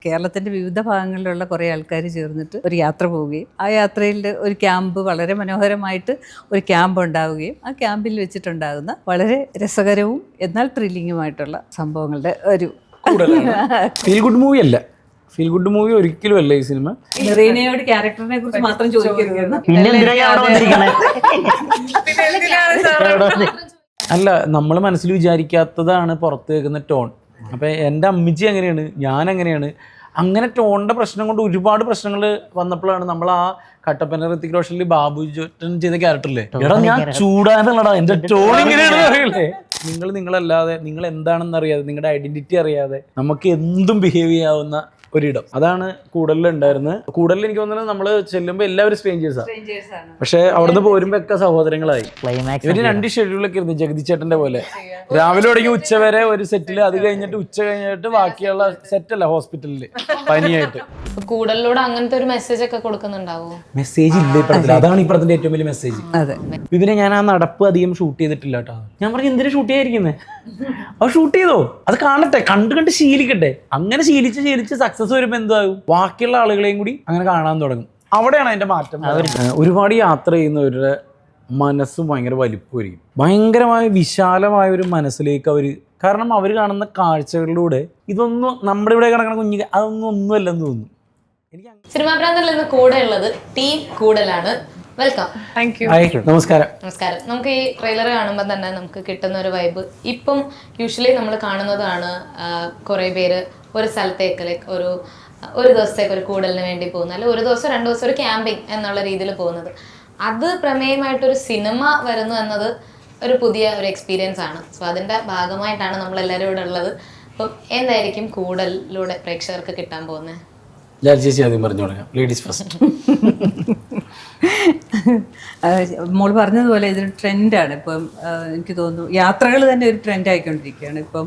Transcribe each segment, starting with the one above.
കേരളത്തിൻ്റെ വിവിധ ഭാഗങ്ങളിലുള്ള കുറേ ആൾക്കാർ ചേർന്നിട്ട് ഒരു യാത്ര പോവുകയും ആ യാത്രയിൽ ഒരു ക്യാമ്പ് വളരെ മനോഹരമായിട്ട് ഒരു ക്യാമ്പ് ഉണ്ടാവുകയും ആ ക്യാമ്പിൽ വെച്ചിട്ടുണ്ടാകുന്ന വളരെ രസകരവും എന്നാൽ ത്രില്ലിങ്ങുമായിട്ടുള്ള സംഭവങ്ങളുടെ ഒരു ഫീൽ ഗുഡ് മൂവി അല്ല. ഫീൽ ഗുഡ് മൂവി ഒരിക്കലും അല്ല ഈ സിനിമ. റീനയോട് ക്യാരക്ടറിനെ കുറിച്ച് മാത്രം ചോദിക്കരുത്. അല്ല, നമ്മൾ മനസ്സിൽ വിചാരിക്കാത്തതാണ് പുറത്ത് കേൾക്കുന്ന ടോൺ. അപ്പം എൻ്റെ അമ്മച്ചി എങ്ങനെയാണ്, ഞാൻ എങ്ങനെയാണ്, അങ്ങനെ ടോണിൻ്റെ പ്രശ്നം കൊണ്ട് ഒരുപാട് പ്രശ്നങ്ങൾ വന്നപ്പോഴാണ് നമ്മൾ ആ കട്ടപ്പന ഋത്തിക് റോഷനിൽ ബാബു ജോട്ടൻ ചെയ്ത ക്യാരക്ടറില്ലേ, എടാ ഞാൻ ചൂടാനുള്ളടാ എൻ്റെ ടോൺ ഇങ്ങനെയാണ് അറിയില്ലേ. നിങ്ങളല്ലാതെ, നിങ്ങൾ എന്താണെന്ന് അറിയാതെ, നിങ്ങളുടെ ഐഡന്റിറ്റി അറിയാതെ നമുക്ക് എന്തും ബിഹേവ് ചെയ്യാവുന്ന ഒരിടം. അതാണ് കൂടലിൽ ഉണ്ടായിരുന്നത്. കൂടലിൽ എനിക്ക് തോന്നുന്നത് നമ്മൾ ചെല്ലുമ്പോൾ എല്ലാവരും സ്ട്രേഞ്ചേഴ്സാണ്, പക്ഷെ അവിടുന്ന് പോരുമ്പോ ഒക്കെ സഹോദരങ്ങളായി. ഇവര് 2 ഷെഡ്യൂളൊക്കെ ഇരുന്നു ജഗതി ചേട്ടന്റെ പോലെ. രാവിലെ തുടങ്ങി ഉച്ച വരെ ഒരു സെറ്റില്, അത് കഴിഞ്ഞിട്ട് ഉച്ച കഴിഞ്ഞിട്ട് ബാക്കിയുള്ള സെറ്റല്ല ഹോസ്പിറ്റലില് പനിയായിട്ട്. കൂടലിലൂടെ അങ്ങനത്തെ ഒരു മെസ്സേജ് ഒക്കെ കൊടുക്കുന്നുണ്ടാവോ? മെസ്സേജ് ഇല്ല ഈ പടത്തിൽ. അതാണ് ഈ പടത്തിന്റെ ഏറ്റവും വലിയ മെസ്സേജ്. ഇതിനെ ഞാൻ ആ നടപ്പ് അധികം ഷൂട്ട് ചെയ്തിട്ടില്ല കേട്ടോ. ഞാൻ പറഞ്ഞു എന്തിനാ ഷൂട്ട് ചെയ്യാതിരിക്കുന്നത്, അത് ഷൂട്ട് ചെയ്തോ, അത് കാണട്ടെ, കണ്ട് ശീലിക്കട്ടെ. അങ്ങനെ ശീലിച്ച് സക്സസ് വരുമ്പോൾ എന്താകും, ബാക്കിയുള്ള ആളുകളെയും കൂടി അങ്ങനെ കാണാൻ തുടങ്ങും. അവിടെയാണ് അതിന്റെ മാറ്റം. ഒരുപാട് യാത്ര ചെയ്യുന്നവരുടെ മനസ്സും ഭയങ്കര വലിപ്പമായിരിക്കും. ഭയങ്കരമായ വിശാലമായ ഒരു മനസ്സിലേക്ക് അവർ, കാരണം അവർ കാണുന്ന കാഴ്ചകളിലൂടെ ഇതൊന്നും നമ്മുടെ ഇവിടെ കിടക്കുന്ന കുഞ്ഞിക്ക് ഒന്നുമല്ലെന്ന് തോന്നുന്നു. സിനിമാ പ്രാന്തറിൽ ഇന്ന് കൂടെ ഉള്ളത് ടീം കൂടലാണ്. വെൽക്കം. നമസ്കാരം. നമസ്കാരം. നമുക്ക് ഈ ട്രെയിലർ കാണുമ്പോൾ തന്നെ നമുക്ക് കിട്ടുന്ന ഒരു വൈബ്, ഇപ്പം യൂഷ്വലി നമ്മൾ കാണുന്നതാണ് കുറേ പേര് ഒരു സ്ഥലത്തേക്ക് ലൈക്ക് ഒരു ദിവസത്തേക്ക് ഒരു കൂടലിന് വേണ്ടി പോകുന്നത്, അല്ലെങ്കിൽ ഒരു ദിവസം 2 ദിവസം ഒരു ക്യാമ്പിങ് എന്നുള്ള രീതിയിൽ പോകുന്നത്. അത് പ്രമേയമായിട്ടൊരു സിനിമ വരുന്നു എന്നത് ഒരു പുതിയ ഒരു എക്സ്പീരിയൻസ് ആണ്. സോ അതിൻ്റെ ഭാഗമായിട്ടാണ് നമ്മളെല്ലാവരും ഇവിടെ ഉള്ളത്. അപ്പം എന്തായിരിക്കും കൂടലിലൂടെ പ്രേക്ഷകർക്ക് കിട്ടാൻ പോകുന്നത്? ചേച്ചി ആദ്യം പറഞ്ഞു തുടങ്ങാം. Ladies first. മോൾ പറഞ്ഞതുപോലെ ഇതൊരു ട്രെൻഡാണ് ഇപ്പം. എനിക്ക് തോന്നുന്നു യാത്രകൾ തന്നെ ഒരു ട്രെൻഡ് ആയിക്കൊണ്ടിരിക്കുകയാണ് ഇപ്പം.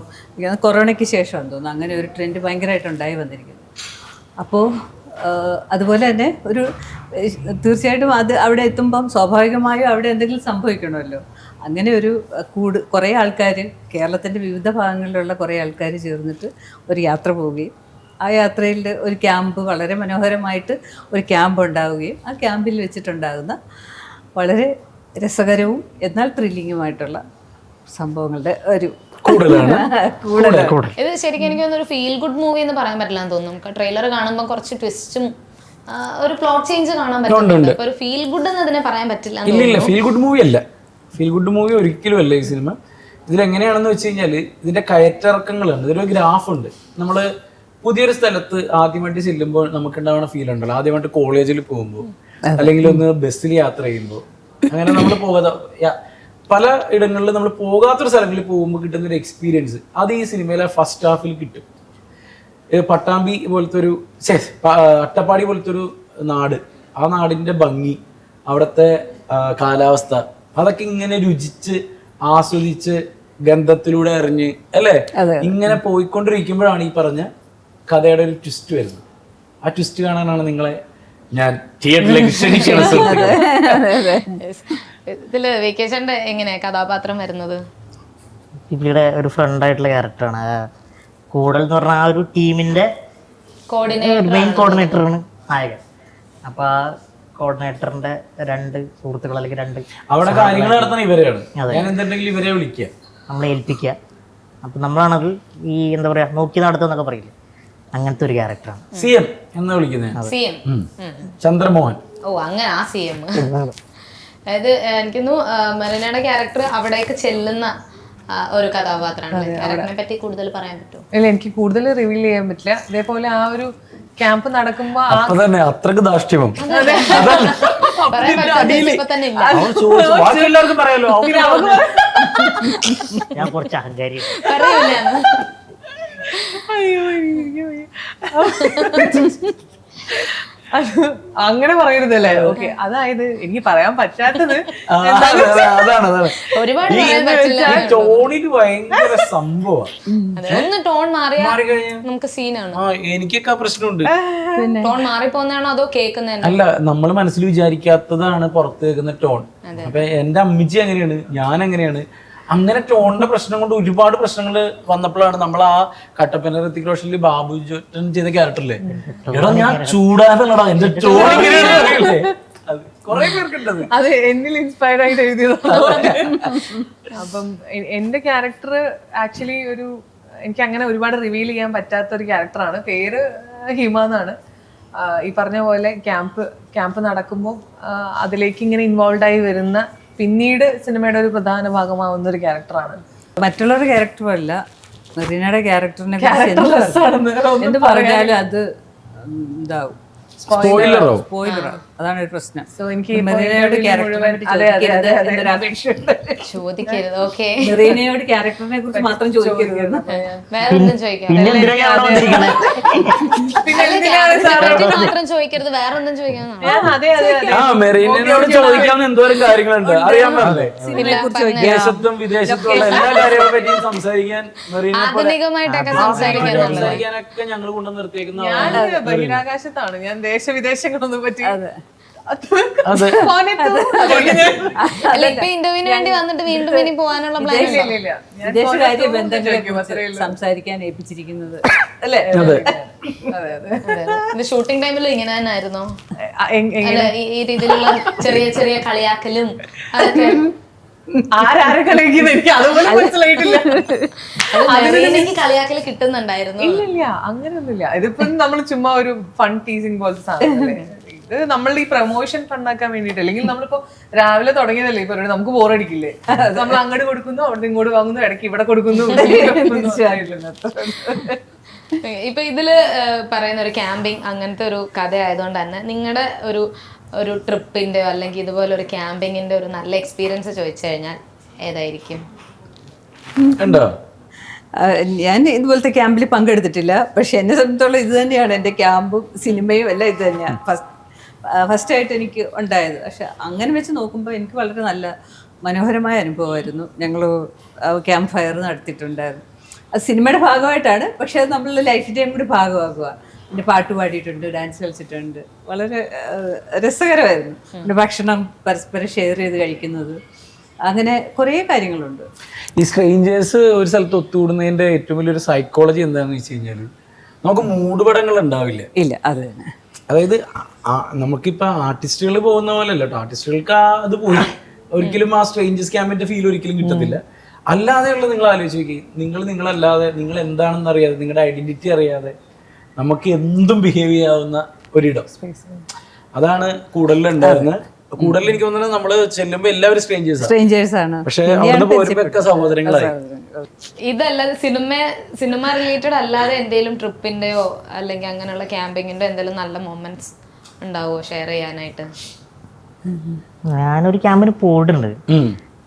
കൊറോണയ്ക്ക് ശേഷമാണെന്ന് തോന്നുന്നു അങ്ങനെ ഒരു ട്രെൻഡ് ഭയങ്കരമായിട്ടുണ്ടായി വന്നിരിക്കുന്നത്. അപ്പോൾ അതുപോലെ തന്നെ ഒരു തീർച്ചയായിട്ടും അവിടെ എത്തുമ്പം സ്വാഭാവികമായും അവിടെ എന്തെങ്കിലും സംഭവിക്കണമല്ലോ. അങ്ങനെ ഒരു കുറേ ആൾക്കാർ, കേരളത്തിൻ്റെ വിവിധ ഭാഗങ്ങളിലുള്ള കുറേ ആൾക്കാർ ചേർന്നിട്ട് ഒരു യാത്ര പോവുകയും ആ യാത്രയിൽ ഒരു ക്യാമ്പ് വളരെ മനോഹരമായിട്ട് ഒരു ക്യാമ്പ് ഉണ്ടാവുകയും ആ ക്യാമ്പിൽ വെച്ചിട്ടുണ്ടാകുന്ന വളരെ രസകരവും എന്നാൽ ത്രില്ലിങ്ങുമായിട്ടുള്ള സംഭവങ്ങളുടെ ഒരു ഇത് ശരിക്കും എനിക്ക് തോന്നുന്നു ഒരു ഫീൽ ഗുഡ് മൂവി എന്ന് പറയാൻ പറ്റില്ല എന്ന് തോന്നുന്നു. ട്രെയിലർ കാണുമ്പോൾ കുറച്ച് ട്വിസ്റ്റും ഒരു പ്ലോട്ട് ചേഞ്ച് കാണാൻ പറ്റുന്നുണ്ട്. അപ്പൊ ഒരു ഫീൽ ഗുഡ് എന്ന് അതിനെ പറയാൻ പറ്റില്ല. ഇല്ല, ഫീൽ ഗുഡ് മൂവി അല്ല. ഫീൽ ഗുഡ് മൂവി ഒരിക്കലും അല്ല ഈ സിനിമ. ഇതിലെങ്ങനെയാണെന്ന് വെച്ച് കഴിഞ്ഞാൽ ഇതിന്റെ കയറ്റിറക്കങ്ങളുണ്ട്. ഇതിലൊരു ഗ്രാഫ് ഉണ്ട്. നമ്മള് പുതിയൊരു സ്ഥലത്ത് ആദ്യമായിട്ട് ചെല്ലുമ്പോൾ നമുക്ക് ഉണ്ടാവുന്ന ഫീൽ ഉണ്ടല്ലോ, ആദ്യമായിട്ട് കോളേജിൽ പോകുമ്പോൾ അല്ലെങ്കിൽ ഒന്ന് ബസ്സിൽ യാത്ര ചെയ്യുമ്പോൾ, അങ്ങനെ നമ്മൾ പല ഇടങ്ങളിൽ നമ്മൾ പോകാത്തൊരു സ്ഥലങ്ങളിൽ പോകുമ്പോൾ കിട്ടുന്ന ഒരു എക്സ്പീരിയൻസ്, അത് ഈ സിനിമയിലെ ഫസ്റ്റ് ഹാഫിൽ കിട്ടും. പട്ടാമ്പി പോലത്തെ ഒരു അട്ടപ്പാടി പോലത്തെ ഒരു നാട്, ആ നാടിന്റെ ഭംഗി, അവിടുത്തെ കാലാവസ്ഥ, അതൊക്കെ ഇങ്ങനെ രുചിച്ച് ആസ്വദിച്ച് ഗന്ധത്തിലൂടെ എറിഞ്ഞ് അല്ലേ ഇങ്ങനെ പോയിക്കൊണ്ടിരിക്കുമ്പോഴാണ് ഈ പറഞ്ഞ കഥയുടെ ഒരു ട്വിസ്റ്റ് വരുന്നത്. ആ ട്വിസ്റ്റ് കാണാനാണ് നിങ്ങളെ ഞാൻ തിയേറ്ററിലേക്ക് ക്ഷണിക്കുന്നത്. ഇതില് വെക്കേഷന്റെ എങ്ങനെ കഥാപാത്രം വരുന്നത്? ഇവിടെ ഒരു ഫ്രണ്ട് ആയിട്ടുള്ള ക്യാരക്ടറാണ് കൂടൽ എന്ന് പറഞ്ഞ ആ ഒരു ടീമിന്റെ മെയിൻ കോർഡിനേറ്ററാണ് നായകൻ. അപ്പൊ ആ കോർഡിനേറ്ററിന്റെ 2 സുഹൃത്തുക്കൾ അല്ലെങ്കിൽ 2 അവിടെ കാര്യങ്ങൾ നടത്തുന്ന ഇവരെയാണ്. ഇവരെ വിളിക്കുക, നമ്മളെ ഏൽപ്പിക്കുക. അപ്പൊ നമ്മളാണത് ഈ എന്താ പറയാ നോക്കി നടത്തുന്നൊക്കെ പറയില്ലേ, അങ്ങനത്തെ ഒരു ക്യാരക്ടറാണ്. CM എന്ന് വിളിക്കുന്നത് ചന്ദ്രമോഹൻ. ഓ അങ്ങനെ ആ CM. അതായത് എനിക്കൊന്നു മലനയുടെ ക്യാരക്ടർ അവിടേക്ക് ചെല്ലുന്ന ഒരു കഥാപാത്രമാണ്. ക്യാരക്ടറിനെ പറ്റി കൂടുതൽ പറയാൻ പറ്റുമോ? ഇല്ല, എനിക്ക് കൂടുതൽ റിവീൽ ചെയ്യാൻ പറ്റില്ല. ഇതേപോലെ ആ ഒരു ക്യാമ്പ് നടക്കുമ്പോ അത്രക്ക് ദാഷ്ട്യമം ഞാൻ കുറച്ച് അഹങ്കാരി. അങ്ങനെ പറയരുതല്ലേ. ഓക്കെ, അതായത് എനിക്ക് പറയാൻ പറ്റാത്തത് ടോൺ മാറിയാൽ നമുക്ക് സീനാണ്. എനിക്കൊക്കെ പ്രശ്നമുണ്ട്. ടോൺ മാറിപ്പോന്നാണോ അതോ കേൾക്കുന്നതന്നെ? അല്ല, നമ്മൾ മനസ്സിൽ വിചാരിക്കാത്തതാണ് പുറത്ത് കേൾക്കുന്ന ടോൺ. അപ്പൊ എന്റെ അമ്മച്ചി എങ്ങനെയാണ്, ഞാൻ എങ്ങനെയാണ്, അങ്ങനെ ടോണിന്റെ പ്രശ്നം കൊണ്ട് ഒരുപാട് പ്രശ്നങ്ങൾ വന്നപ്പോഴാണ് നമ്മൾ ആ കട്ടപ്പന ഋത്തിക് റോഷനിൽ ബാബു ജോട്ടൻ ചെയ്ത ക്യാരക്ടറില്ലേ, എടാ ഞാൻ ചൂടാനല്ലടാ എന്റെ ടോൺ ഇങ്ങനെയാണ്. കുറെ പേർക്കുണ്ടത്. അത് എന്നിൽ ഇൻസ്പയർഡ് ആയിട്ട് എഴുതിയതാണ്. അപ്പം എന്റെ ക്യാരക്ടർ ആക്ച്വലി എനിക്ക് അങ്ങനെ ഒരുപാട് റിവീൽ ചെയ്യാൻ പറ്റാത്ത ഒരു ക്യാരക്ടറാണ്. പേര് ഹിമ എന്നാണ്. ഈ പറഞ്ഞ പോലെ ക്യാമ്പ് നടക്കുമ്പോൾ അതിലേക്ക് ഇങ്ങനെ ഇൻവോൾവ് ആയി വരുന്ന, പിന്നീട് സിനിമയുടെ ഒരു പ്രധാന ഭാഗമാവുന്ന ഒരു ക്യാരക്ടറാണ്. മറ്റുള്ളവരുടെ ക്യാരക്ടറും അല്ല, മെറീനയുടെ ക്യാരക്ടറിനെ കുറിച്ച് എന്ത് പറഞ്ഞാലും അത് ഇതാവും, സ്പോയിലറോ? സ്പോയിലറാവും. അതാണ് ഒരു പ്രശ്നം. സോ എനിക്ക് മെറീനയുടെ ക്യാരക്ടറിനെ ചോദിക്കരുത്. ഓക്കെ, മെറീനയുടെ ക്യാരക്ടറിനെ കുറിച്ച് മാത്രം ചോദിക്കരുത്. വേറെ ഒന്നും ചോദിക്കാം. പിന്നെ എന്തിനാ ഞാൻ അവിടെ വന്നിരിക്കണേ? മാത്രം ചോദിക്കരുത്, വേറെ ഒന്നും ചോദിക്കാൻ. ആ മെറീനോട് ചോദിക്കാവുന്ന എന്തോരം കാര്യങ്ങളുണ്ട്, അറിയാൻ പറ്റില്ലേ? ദേശത്തും വിദേശത്തും ഉള്ള എല്ലാ കാര്യങ്ങളെ പറ്റിയും സംസാരിക്കാൻ മെറീനെ ആധുനികമായിട്ടൊക്കെ സംസാരിക്കാനൊക്കെ ഞങ്ങൾ കൊണ്ടു നിർത്തിയേക്കുന്ന ഞാൻ ബഹിരാകാശത്താണ്. ഞാൻ ദേശവിദേശങ്ങളൊന്നും പറ്റി അല്ല, ഇപ്പൊ ഇന്റർവ്യൂവിന് വേണ്ടി വന്നിട്ട് വീണ്ടും ഇനി പോകാനുള്ള പ്ലാൻ വിദേശകാര്യ ബന്ധങ്ങളെ കുറിച്ച് സംസാരിക്കാൻ ഏൽപ്പിച്ചിരിക്കുന്നത് അല്ലേ? ഇത് ഷൂട്ടിംഗ് ടൈമിൽ ഇങ്ങനെ തന്നെ ആയിരുന്നോ? അല്ല, ഈ രീതിയിലുള്ള ചെറിയ ചെറിയ കളിയാക്കലും അതൊക്കെ ആരാരെ കളിക്കുന്നത് എനിക്ക് അതുപോലെ മനസ്സിലായിട്ടില്ല. എനിക്ക് കളിയാക്കല് കിട്ടുന്നുണ്ടായിരുന്നു? ഇല്ലില്ല, അങ്ങനെയൊന്നുമില്ല. ഇതിപ്പം നമ്മൾ ചുമ്മാ ഒരു ഫൺ ടീസിങ് പോലത്തെ സാധനമല്ലേ. ഇത് നമ്മളുടെ ഈ പ്രൊമോഷൻ ഫണ്ടാക്കാൻ വേണ്ടിട്ട്, അല്ലെങ്കിൽ നമ്മളിപ്പോ രാവിലെ തുടങ്ങിയതല്ലേ ഇപ്പൊ നമുക്ക് ബോറടിക്കില്ലേ, നമ്മൾ അങ്ങോട്ട് കൊടുക്കുന്നു, അവിടെ ഇങ്ങോട്ട് വാങ്ങുന്നു, ഇടയ്ക്ക് ഇവിടെ കൊടുക്കുന്നു. ഇപ്പൊ ഇതില് പറയുന്ന ഒരു ക്യാമ്പിങ് അങ്ങനത്തെ ഒരു കഥ ആയതുകൊണ്ട് തന്നെ നിങ്ങളുടെ ഒരു ട്രിപ്പിന്റെ അല്ലെങ്കിൽ ഇതുപോലെ ഒരു ക്യാമ്പിങ്ങിന്റെ ഒരു നല്ല എക്സ്പീരിയൻസ് ചോദിച്ചു കഴിഞ്ഞാൽ ഏതായിരിക്കും? ഞാൻ ഇതുപോലത്തെ ക്യാമ്പിൽ പങ്കെടുത്തിട്ടില്ല, പക്ഷെ എന്നെ സംബന്ധിച്ചോളം ഇത് തന്നെയാണ് എൻ്റെ ക്യാമ്പും സിനിമയും എല്ലാം ഇത് തന്നെയാണ് ഫസ്റ്റായിട്ട് എനിക്ക് ഉണ്ടായത്. പക്ഷെ അങ്ങനെ വെച്ച് നോക്കുമ്പോൾ എനിക്ക് വളരെ നല്ല മനോഹരമായ അനുഭവമായിരുന്നു. ഞങ്ങൾ ക്യാമ്പ് ഫയർ നടത്തിയിട്ടുണ്ടായിരുന്നു. അത് സിനിമയുടെ ഭാഗമായിട്ടാണ്, പക്ഷെ അത് നമ്മളുടെ ലൈഫിൻ്റെയും കൂടി ഭാഗമാകുക. പിന്നെ പാട്ട് പാടിയിട്ടുണ്ട്, ഡാൻസ് കളിച്ചിട്ടുണ്ട്, വളരെ രസകരമായിരുന്നു. പിന്നെ ഭക്ഷണം പരസ്പരം ഷെയർ ചെയ്ത് കഴിക്കുന്നത്, അങ്ങനെ കുറേ കാര്യങ്ങളുണ്ട്. ഈ സ്ട്രേഞ്ചേഴ്സ് ഒരു സ്ഥലത്ത് ഒത്തുകൂടുന്നതിന്റെ ഏറ്റവും വലിയൊരു സൈക്കോളജി എന്താണെന്ന് വെച്ച് കഴിഞ്ഞാൽ നമുക്ക് മൂടുപടങ്ങൾ ഉണ്ടാവില്ല. ഇല്ല, അത് തന്നെ. അതായത് നമുക്കിപ്പോൾ ആർട്ടിസ്റ്റുകൾ പോകുന്ന പോലെ അല്ല കേട്ടോ, ആർട്ടിസ്റ്റുകൾക്ക് അത് പോയി ഒരിക്കലും ആ സ്ട്രേഞ്ചേഴ്സ് ക്യാമ്പിന്റെ ഫീൽ ഒരിക്കലും കിട്ടത്തില്ല. അല്ലാതെയുള്ള നിങ്ങൾ ആലോചിച്ച് നോക്കി, നിങ്ങളല്ലാതെ, നിങ്ങൾ എന്താണെന്ന് അറിയാതെ, നിങ്ങളുടെ ഐഡന്റിറ്റി അറിയാതെ നമുക്ക് എന്തും ബിഹേവ് ചെയ്യാവുന്ന ഒരിടം, അതാണ് കൂടുതലുണ്ടായിരുന്നത്. കൂടുതൽ എനിക്ക് തോന്നുന്നത് നമ്മള് ചെല്ലുമ്പോ എല്ലാവരും സ്ട്രേഞ്ചേഴ്സ് ആണ്, പക്ഷെ അവിടുന്ന് പോരുമ്പോ സഹോദരങ്ങളായി. ഇതല്ലാതെ സിനിമ റിലേറ്റഡ് അല്ലാതെ എന്തെങ്കിലും ട്രിപ്പിന്റെയോ അല്ലെങ്കിൽ അങ്ങനെയുള്ള ക്യാമ്പിങ്ങിന്റെ എന്തെങ്കിലും നല്ല മൊമെന്റ്സ് ഉണ്ടാവോ ഷെയർ ചെയ്യാനായിട്ട്? ഞാനൊരു ക്യാമ്പിന് പോയിട്ടുണ്ട്,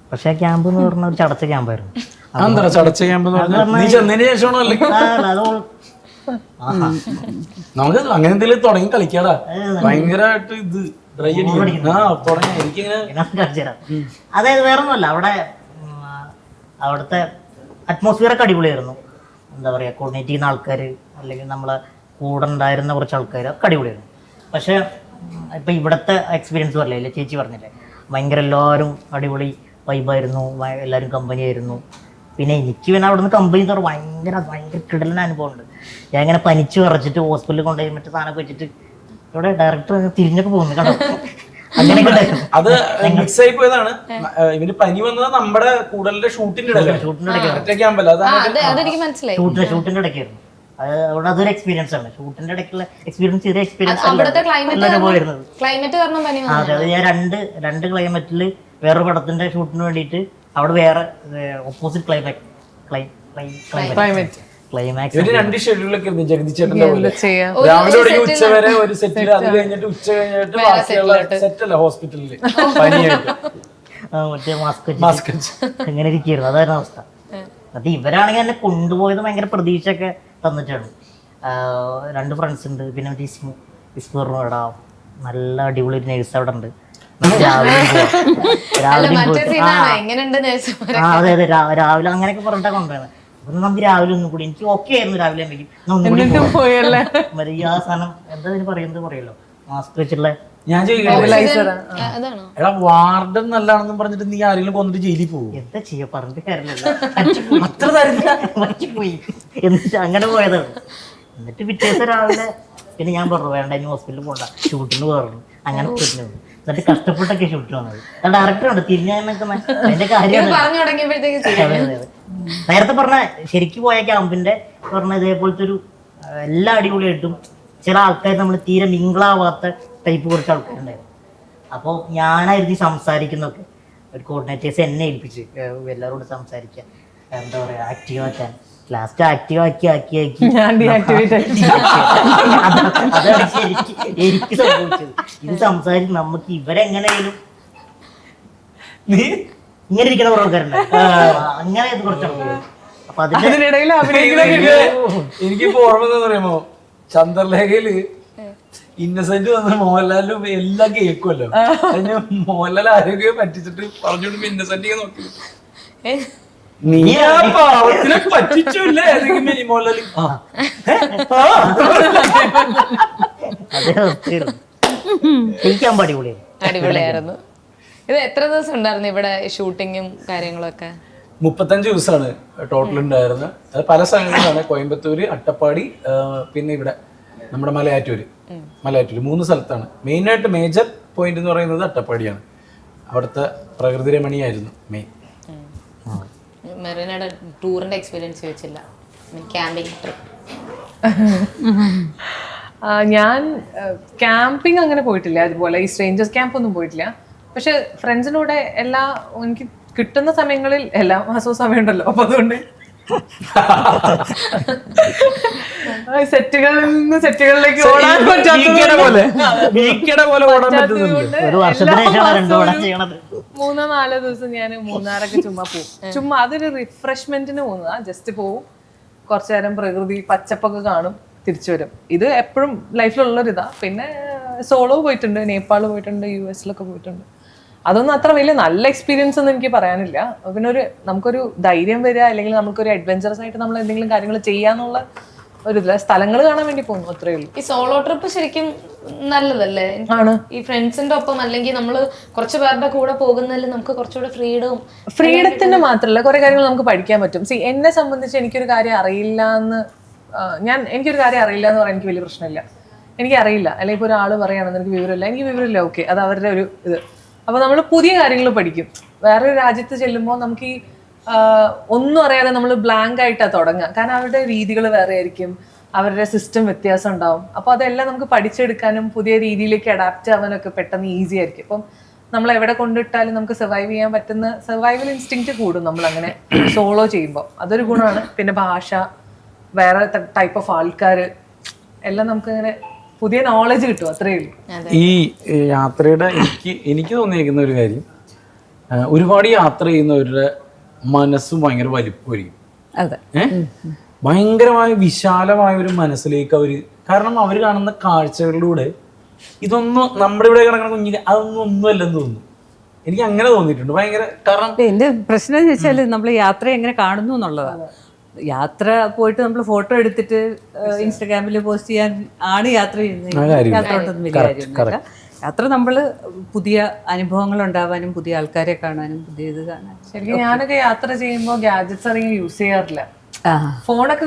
പക്ഷെ ആ ക്യാമ്പ് എന്ന് പറഞ്ഞ ഒരു ചടച്ച ക്യാമ്പായിരുന്നു. ചടച്ച ക്യാമ്പ് നീ ചെന്നതിന് ശേഷമാണോ? അല്ലെങ്കിൽ നമുക്ക് അങ്ങനെ എന്തെങ്കിലും തുടങ്ങി കളിക്കാടാ, ഭയങ്കരമായിട്ട് ഇത് ഡ്രൈ തുടങ്ങി എനിക്കിങ്ങനെ. അതായത് വേറെ ഒന്നുമല്ല, അവിടുത്തെ അറ്റ്മോസ്ഫിയർ ഒക്കെ അടിപൊളിയായിരുന്നു. എന്താ പറയുക, കോർഡിനേറ്റ് ചെയ്യുന്ന ആൾക്കാർ അല്ലെങ്കിൽ നമ്മളെ കൂടെ ഉണ്ടായിരുന്ന കുറച്ച് ആൾക്കാർ ഒക്കെ അടിപൊളിയായിരുന്നു. പക്ഷേ ഇപ്പം ഇവിടുത്തെ എക്സ്പീരിയൻസ് പറഞ്ഞില്ലേ, ചേച്ചി പറഞ്ഞില്ലേ, ഭയങ്കര എല്ലാവരും അടിപൊളി വൈബായിരുന്നു, എല്ലാവരും കമ്പനി ആയിരുന്നു. പിന്നെ എനിക്ക് പിന്നെ അവിടെ നിന്ന് കമ്പനി എന്ന് പറഞ്ഞാൽ ഭയങ്കര കിടലൻ അനുഭവമുണ്ട്. ഞാൻ ഇങ്ങനെ പനിച്ച് വിറച്ചിട്ട് ഹോസ്പിറ്റലിൽ കൊണ്ടുപോയി മറ്റേ സാധനമൊക്കെ വെച്ചിട്ട് ഇവിടെ ഡയറക്ടർ തിരിഞ്ഞൊക്കെ പോകുന്നു കേട്ടോ. അത് മിക്സ് ആയി പോയതാണ്. ഇവന് പനി വന്നത് നമ്മുടെ കൂടുതലിന്റെ ഷൂട്ടിന്റെ ഷൂട്ടിന്റെ ഇടയ്ക്കായിരുന്നു. അവിടെ അതൊരു എക്സ്പീരിയൻസ് ആണ്, ഷൂട്ടിന്റെ ഇടയ്ക്കുള്ള എക്സ്പീരിയൻസ്. ചെറിയ എക്സ്പീരിയൻസ് പോയിരുന്നത്. അതെ, അത് ഞാൻ രണ്ട് ക്ലൈമറ്റില് വേറൊരു പടത്തിന്റെ ഷൂട്ടിന് വേണ്ടിയിട്ട് അവിടെ വേറെ ഓപ്പോസിറ്റ് ക്ലൈമാക്സ് രണ്ട് ഷെഡ്യൂളൊക്കെ ജഗതിച്ചേട്ടന്റെ പോലെ രാവിലെ തുടങ്ങി ഉച്ച വരെ ഒരു സെറ്റിൽ, അത് കഴിഞ്ഞിട്ട് ഉച്ച കഴിഞ്ഞിട്ട് ബാക്കിയുള്ള സെറ്റല്ല ഹോസ്പിറ്റലില് പനിയായിട്ട് മറ്റേ മാസ്ക് അങ്ങനെ ഇരിക്കുന്നു. അതായിരുന്നു അവസ്ഥ. അത് ഇവരാണെങ്കിൽ എന്നെ കൊണ്ടുപോയത് ഭയങ്കര പ്രതീക്ഷയൊക്കെ തന്നിട്ടാണ്. രണ്ട് ഫ്രണ്ട്സ് ഉണ്ട്, പിന്നെ മറ്റേ ഇസ്മു ഇടാ നല്ല അടിപൊളി ഒരു നേഴ്സ് അവിടെ ഉണ്ട്. രാവിലെ അങ്ങനെയൊക്കെ പറഞ്ഞിട്ടാ കൊണ്ടുപോയത്. അപ്പൊ നമുക്ക് രാവിലെ ഒന്നും കൂടി എനിക്ക് ഓക്കെ ആയിരുന്നു. രാവിലെ ആ സാധനം എന്താ പറയുന്നത് പറയല്ലോ, മാസ്ക് വെച്ചുള്ള ഞാൻ ചോദിക്കട്ടെ, അതാണോ? എടാ വാർഡൻ നല്ലതാണെന്നും പറഞ്ഞിട്ട് നീ ആരെങ്കിലും കൊന്നിട്ട് ജയിലിൽ പോകും? എന്താ ചെയ്യാ പറഞ്ഞിട്ട് കാര്യമില്ല, അത്ര തരത്തില്ല പോയി. എന്നിട്ട് അങ്ങനെ പോയതാണ്. എന്നിട്ട് പിറ്റേ ദിവസം രാവിലെ പിന്നെ ഞാൻ പറഞ്ഞു വേണ്ട ഇനി ഹോസ്പിറ്റലിൽ പോകണ്ട, ഷൂട്ടിന് പറഞ്ഞു. അങ്ങനെ ഷൂട്ടിന് പോയി. എന്നിട്ട് കഷ്ടപ്പെട്ടൊക്കെ ഷൂട്ടിന് വന്നത്. ഡയറക്ടറുണ്ട് തിരിഞ്ഞാന്നൊക്കെ അതിന്റെ കാര്യമാണ്. പറഞ്ഞു തുടങ്ങിയപ്പോഴത്തേക്ക് അതെ അതെ അതെ. നേരത്തെ പറഞ്ഞ ശരിക്കും പോയ ക്യാമ്പിന്റെ പറഞ്ഞ ഇതേപോലത്തെ ഒരു എല്ലാ അടിപൊളിയായിട്ടും ചില ആൾക്കാർ നമ്മൾ തീരെ മിങ്കിളാവാത്ത ടൈപ്പ് കുറച്ച് ആൾക്കാരുണ്ടായിരുന്നു. അപ്പോൾ ഞാനായിരുന്നു സംസാരിക്കുന്നൊക്കെ. ഒരു കോർഡിനേറ്റേഴ്സ് എന്നെ ഏൽപ്പിച്ച് എല്ലാവരോടും സംസാരിക്കാൻ, എന്താ പറയുക, ആക്റ്റീവ് ആക്കാൻ. ലാസ്റ്റ് ആക്റ്റീവ് ആക്കി അതാണ് എനിക്ക് സംഭവിച്ചത്. ഇത് സംസാരിക്കും നമുക്ക് ഇവരെങ്ങനെയാലും നീ ഇങ്ങനെ ഇരിക്കുന്ന കുറേ ആൾക്കാരുണ്ട്, അങ്ങനെ കുറച്ച് ആൾക്കാർ. അപ്പൊ അതിന്റെ അതിനിടയിൽ എനിക്കിപ്പോ ഓർമ്മ എന്താന്ന് പറയുമ്പോ ചന്ദ്രലേഖയില് ഇന്നസെന്റ് വന്ന മോഹൻലാലും എല്ലാം കേൾക്കുമല്ലോ. അതിന് മോഹൻലാൽ ആരോഗ്യം പറ്റിച്ചിട്ട് പറഞ്ഞോണ്ട് ഇന്നസെന്റ് നോക്കി നീ ആ പാവത്തിനെ പറ്റിച്ചില്ലേ മോഹൻലാൽ. അതേ അവസ്ഥയായിരുന്നു. ജയിക്കാൻ അടിപൊളിയായിരുന്നു. അടിപൊളിയായിരുന്നു. ഇത് എത്ര ദിവസം ഉണ്ടായിരുന്നു ഇവിടെ ഷൂട്ടിങ്ങും കാര്യങ്ങളൊക്കെ? 35 ദിവസമാണ് ടോട്ടൽ ഉണ്ടായിരുന്നത്. അത് പല സ്ഥലങ്ങളിലാണ്, കോയമ്പത്തൂര്, അട്ടപ്പാടി, പിന്നെ ഇവിടെ നമ്മുടെ മലയാറ്റൂര് 3 സ്ഥലത്താണ്. മെയിനായിട്ട് മേജർ പോയിന്റ് എന്ന് പറയുന്നത് അട്ടപ്പാടിയാണ്. അവിടുത്തെ പ്രകൃതി രമണീയായിരുന്നു മെയിൻ. മെറീനയുടെ ടൂറിന്റെ എക്സ്പീരിയൻസ് ചോദിച്ചില്ല, ക്യാമ്പിംഗ് ട്രിപ്പ്. ഞാൻ ക്യാമ്പിംഗ് അങ്ങനെ പോയിട്ടില്ല, അതുപോലെ ഈ സ്ട്രേഞ്ചേഴ്സ് ക്യാമ്പ് ഒന്നും പോയിട്ടില്ല. പക്ഷെ ഫ്രണ്ട്സിനൂടെ എനിക്ക് കിട്ടുന്ന സമയങ്ങളിൽ എല്ലാ മാസവും സമയമുണ്ടല്ലോ, അപ്പൊ അതുകൊണ്ട് സെറ്റുകളിൽ നിന്ന് സെറ്റുകളിലേക്ക് ഓടാൻ പറ്റാത്തതുകൊണ്ട് ഒരു വർഷത്തിന് ശേഷമാണ് 2 ഓടാൻ ചെയ്യണത്. 3-4 ദിവസം ഞാൻ മൂന്നാറൊക്കെ ചുമ്മാ പോകും. ചുമ്മാ അതൊരു റിഫ്രഷ്മെന്റിന് പോകുന്നതാ. ജസ്റ്റ് പോവും, കുറച്ചു നേരം പ്രകൃതി പച്ചപ്പൊക്കെ കാണും, തിരിച്ചു വരും. ഇത് എപ്പോഴും ലൈഫിലുള്ളൊരിതാ. പിന്നെ സോളോ പോയിട്ടുണ്ട്, നേപ്പാൾ പോയിട്ടുണ്ട്, US പോയിട്ടുണ്ട്. അതൊന്നും അത്ര വലിയ നല്ല എക്സ്പീരിയൻസ് ഒന്നും എനിക്ക് പറയാനില്ല. പിന്നെ നമുക്കൊരു ധൈര്യം വരിക, അല്ലെങ്കിൽ നമുക്കൊരു അഡ്വഞ്ചറസ് ആയിട്ട് നമ്മൾ എന്തെങ്കിലും കാര്യങ്ങൾ ചെയ്യാന്നുള്ള ഒരു ഇതില്ല. സ്ഥലങ്ങൾ കാണാൻ വേണ്ടി പോകുന്നു, അത്രേ ഉള്ളൂ. ഈ സോളോ ട്രിപ്പ് ശരിക്കും നല്ലതല്ലേ? ആണ്. ഈ ഫ്രണ്ട്സിന്റെ ഒപ്പം അല്ലെങ്കിൽ നമ്മൾ കുറച്ച് പേരുടെ കൂടെ പോകുന്നതിൽ നമുക്ക് കുറച്ചുകൂടെ ഫ്രീഡത്തിന് മാത്രമല്ല, കുറെ കാര്യങ്ങൾ നമുക്ക് പഠിക്കാൻ പറ്റും. എന്നെ സംബന്ധിച്ച് എനിക്കൊരു കാര്യം അറിയില്ല എന്ന് പറയാൻ എനിക്ക് വലിയ പ്രശ്നമില്ല. എനിക്കറിയില്ല, അല്ലെങ്കിൽ ഇപ്പോൾ ഒരാൾ പറയുകയാണെന്ന് എനിക്ക് വിവരമില്ല, എനിക്ക് വിവരമില്ല, ഓക്കെ, അത് അവരുടെ ഒരു ഇത്. അപ്പോൾ നമ്മൾ പുതിയ കാര്യങ്ങൾ പഠിക്കും. വേറൊരു രാജ്യത്ത് ചെല്ലുമ്പോൾ നമുക്ക് ഈ ഒന്നും അറിയാതെ നമ്മൾ ബ്ലാങ്ക് ആയിട്ടാണ് തുടങ്ങുക. കാരണം അവരുടെ രീതികൾ വേറെ ആയിരിക്കും, അവരുടെ സിസ്റ്റം വ്യത്യാസം ഉണ്ടാവും. അപ്പോൾ അതെല്ലാം നമുക്ക് പഠിച്ചെടുക്കാനും പുതിയ രീതിയിലേക്ക് അഡാപ്റ്റ് ആവാനൊക്കെ പെട്ടെന്ന് ഈസി ആയിരിക്കും. ഇപ്പം നമ്മൾ എവിടെ കൊണ്ടിട്ടാലും നമുക്ക് സർവൈവ് ചെയ്യാൻ പറ്റുന്ന സർവൈവൽ ഇൻസ്റ്റിങ്ക്റ്റ് കൂടും നമ്മളങ്ങനെ സോളോ ചെയ്യുമ്പോൾ. അതൊരു ഗുണമാണ്. പിന്നെ ഭാഷ, വേറെ ടൈപ്പ് ഓഫ് ആൾക്കാർ എല്ലാം നമുക്ക് ഇങ്ങനെ പുതിയ നോളജ് കിട്ടും, അത്രേ ഉള്ളൂ. ഈ യാത്രയുടെ എനിക്ക് തോന്നിയിരിക്കുന്ന ഒരു കാര്യം, ഒരുപാട് യാത്ര ചെയ്യുന്നവരുടെ മനസ്സും ഭയങ്കര വലിപ്പമായിരിക്കും. ഭയങ്കരമായ വിശാലമായ ഒരു മനസ്സിലേക്ക് അവര്, കാരണം അവർ കാണുന്ന കാഴ്ചകളിലൂടെ ഇതൊന്നും നമ്മുടെ ഇവിടെ കിടക്കുന്ന കുഞ്ഞിന് അതൊന്നും അല്ലെന്ന് തോന്നുന്നു. എനിക്ക് അങ്ങനെ തോന്നിയിട്ടുണ്ട് ഭയങ്കര. കാരണം എന്റെ പ്രശ്നം എന്ന് വെച്ചാൽ നമ്മൾ യാത്ര എങ്ങനെ കാണുന്നു എന്നുള്ളതാണ്. യാത്ര പോയിട്ട് നമ്മൾ ഫോട്ടോ എടുത്തിട്ട് ഇൻസ്റ്റാഗ്രാമിൽ പോസ്റ്റ് ചെയ്യാൻ ആണ് യാത്ര ചെയ്യുന്നത്. യാത്ര കൊണ്ടൊന്നും വലിയ കാര്യമൊന്നുമില്ല. യാത്ര നമ്മൾ പുതിയ അനുഭവങ്ങൾ ഉണ്ടാവാനും പുതിയ ആൾക്കാരെ കാണാനും പുതിയ ഇത് കാണാനും. ശരിക്കും ഞാനൊക്കെ യാത്ര ചെയ്യുമ്പോൾ ഗാഡ്ജറ്റ്സ് അധികം യൂസ് ചെയ്യാറില്ല. ഫോണൊക്കെ